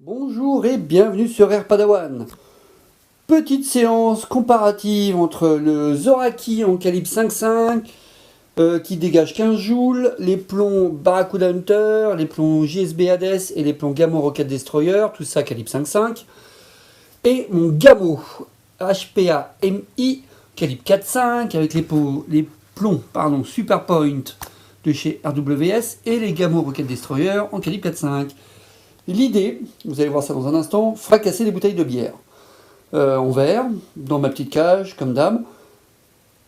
Bonjour et bienvenue sur Air Padawan. Petite séance comparative entre le Zoraki en calibre 5.5 qui dégage 15 joules, les plombs Barracuda Hunter, les plombs JSB Hades et les plombs Gamo Rocket Destroyer, tout ça calibre 5.5, et mon Gamo HPA MI calibre 4.5 avec les plombs Super Point de chez RWS et les Gamo Rocket Destroyer en calibre 4.5. L'idée, vous allez voir ça dans un instant, fracasser des bouteilles de bière en verre, dans ma petite cage, comme d'hab.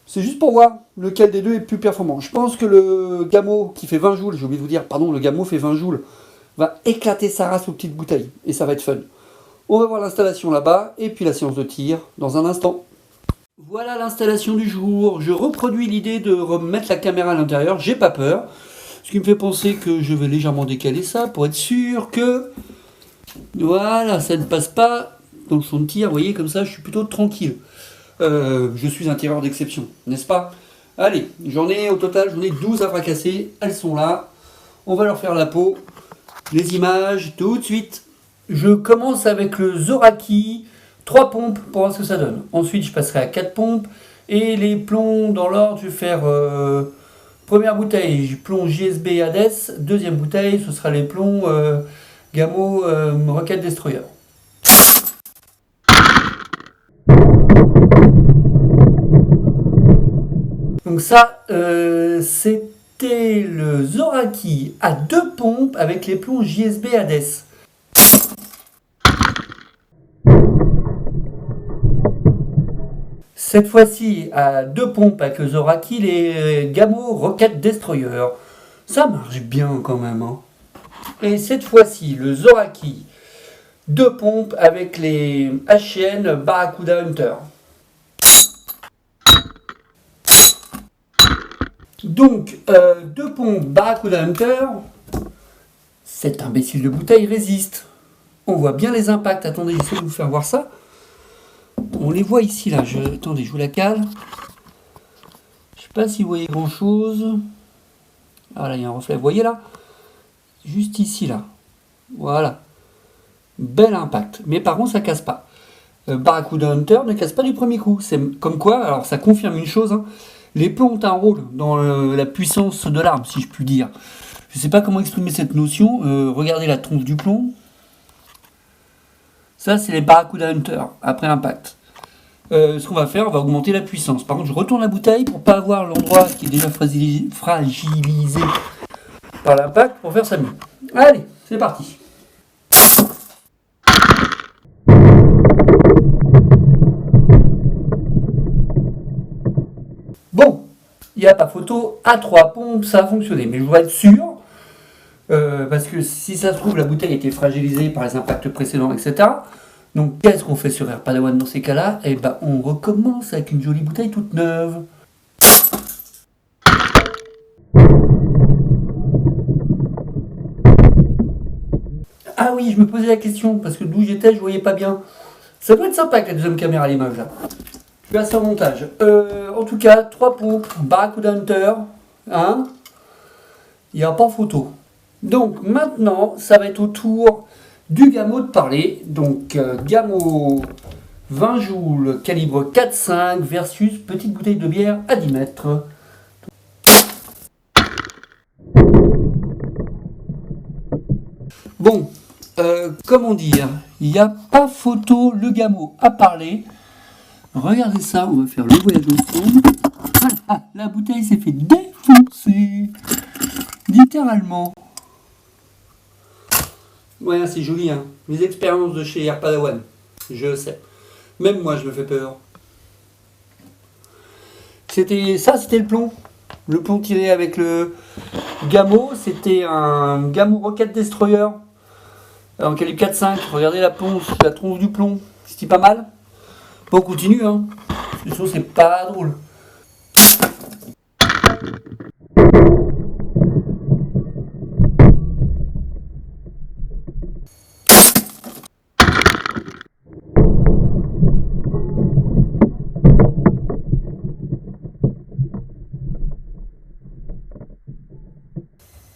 C'est juste pour voir lequel des deux est plus performant. Je pense que le Gamo qui fait 20 joules, j'ai oublié de vous dire, pardon, le Gamo fait 20 joules, va éclater sa race aux petites bouteilles. Et ça va être fun. On va voir l'installation là-bas, et puis la séance de tir dans un instant. Voilà l'installation du jour. Je reproduis l'idée de remettre la caméra à l'intérieur, j'ai pas peur. Ce qui me fait penser que je vais légèrement décaler ça pour être sûr que voilà, ça ne passe pas dans le champ de tir. Vous voyez, comme ça, je suis plutôt tranquille. Je suis un tireur d'exception, n'est-ce pas? Allez, au total, j'en ai 12 à fracasser. Elles sont là. On va leur faire la peau. Les images, tout de suite. Je commence avec le Zoraki. 3 pompes pour voir ce que ça donne. Ensuite, je passerai à 4 pompes. Et les plombs, dans l'ordre, je vais faire... première bouteille, plomb JSB Hades. Deuxième bouteille, ce sera les plombs Gamo Rocket Destroyer. Donc ça, c'était le Zoraki à 2 pompes avec les plombs JSB Hades. Cette fois-ci, à 2 pompes avec le Zoraki, les Gamo Rocket Destroyer. Ça marche bien quand même. Hein. Et cette fois-ci, le Zoraki, 2 pompes avec les HN Barracuda Hunter. Donc, 2 pompes Barracuda Hunter, cet imbécile de bouteille résiste. On voit bien les impacts. Attendez, j'essaie de vous faire voir ça. On les voit ici, là. Attendez, je vous la cale. Je sais pas si vous voyez grand-chose. Ah là, il y a un reflet. Vous voyez là? Juste ici, là. Voilà. Bel impact. Mais par contre, ça casse pas. Barracuda Hunter ne casse pas du premier coup. C'est comme quoi, alors ça confirme une chose. Hein, les plombs ont un rôle dans la puissance de l'arme, si je puis dire. Je ne sais pas comment exprimer cette notion. Regardez la tronche du plomb. Ça, c'est les Barracuda Hunter, après impact. Ce qu'on va faire, on va augmenter la puissance. Par contre, je retourne la bouteille pour ne pas avoir l'endroit qui est déjà fragilisé par l'impact pour faire ça mieux. Allez, c'est parti. Bon, il n'y a pas photo, à 3 pompes, ça a fonctionné. Mais je voudrais être sûr, parce que si ça se trouve, la bouteille a été fragilisée par les impacts précédents, etc. Donc, qu'est-ce qu'on fait sur Air Padawan dans ces cas-là? Eh ben, on recommence avec une jolie bouteille toute neuve. Ah oui, je me posais la question, parce que d'où j'étais, je voyais pas bien. Ça doit être sympa avec la deuxième caméra à l'image, là. Je vais à ça au montage. En tout cas, 3 pompes, Barracuda Hunter, hein. Il n'y a pas photo. Donc, maintenant, ça va être au tour du Gamo de parler. Donc, Gamo 20 joules, calibre 4.5 versus petite bouteille de bière à 10 mètres. Bon, comment dire, il n'y a pas photo, le Gamo a parlé. Regardez ça, on va faire le voyage ensemble. Ah, la bouteille s'est fait défoncer. Littéralement. Ouais, c'est joli, hein. Les expériences de chez Air Padawan. Je sais. Même moi, je me fais peur. C'était le plomb. Le plomb tiré avec le Gamo. C'était un Gamo Rocket Destroyer. En calibre 4.5. Regardez la tronche du plomb. C'est pas mal. Bon, on continue, hein. Sinon, c'est pas drôle.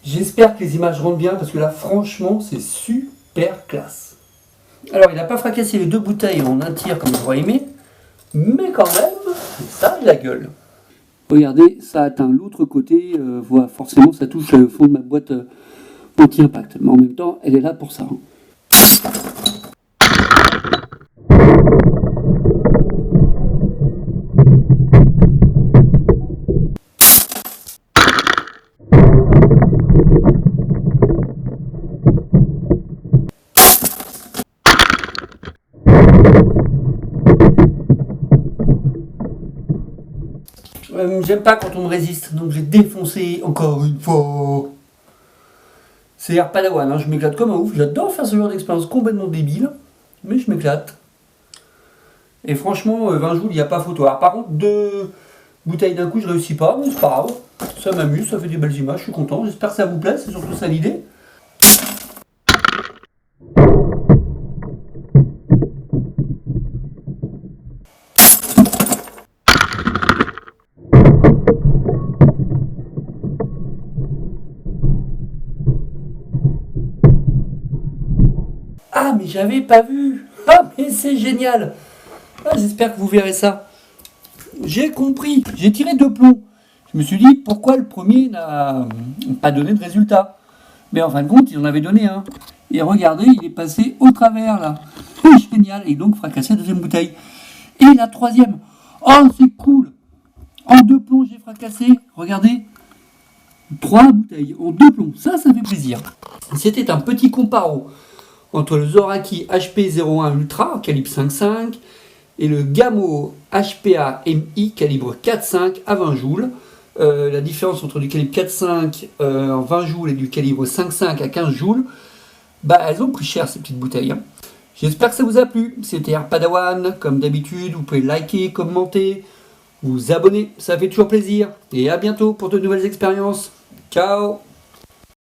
J'espère que les images rendent bien parce que là, franchement, c'est super classe. Alors, il n'a pas fracassé les deux bouteilles en un tir comme j'aurais aimé, mais quand même, ça a de la gueule. Regardez, ça atteint l'autre côté, voilà, forcément ça touche le fond de ma boîte anti-impact, mais en même temps, elle est là pour ça. J'aime pas quand on me résiste, donc j'ai défoncé encore une fois. C'est Air Padawan, hein, je m'éclate comme un ouf. J'adore faire ce genre d'expérience complètement débile, mais je m'éclate. Et franchement, 20 joules, il n'y a pas photo. Alors, par contre, 2 bouteilles d'un coup, je réussis pas, mais c'est pas grave. Ça m'amuse, ça fait des belles images, je suis content. J'espère que ça vous plaît, c'est surtout ça l'idée. Ah, mais j'avais pas vu. Ah, mais c'est génial. Ah, j'espère que vous verrez ça. J'ai compris. J'ai tiré 2 plombs. Je me suis dit, pourquoi le premier n'a pas donné de résultat? Mais en fin de compte, il en avait donné un. Et regardez, il est passé au travers, là. Génial. Et donc, fracassé la deuxième bouteille. Et la troisième. Oh, c'est cool. En 2 plombs, j'ai fracassé. Regardez. 3 bouteilles en 2 plombs. Ça fait plaisir. C'était un petit comparo entre le Zoraki HP01 Ultra calibre 5.5 et le Gamo HPA MI calibre 4.5 à 20 joules. La différence entre du calibre 4.5 en 20 joules et du calibre 5.5 à 15 joules, bah elles ont pris cher ces petites bouteilles. Hein. J'espère que ça vous a plu. C'était Air Padawan, comme d'habitude, vous pouvez liker, commenter, vous abonner, ça fait toujours plaisir. Et à bientôt pour de nouvelles expériences. Ciao!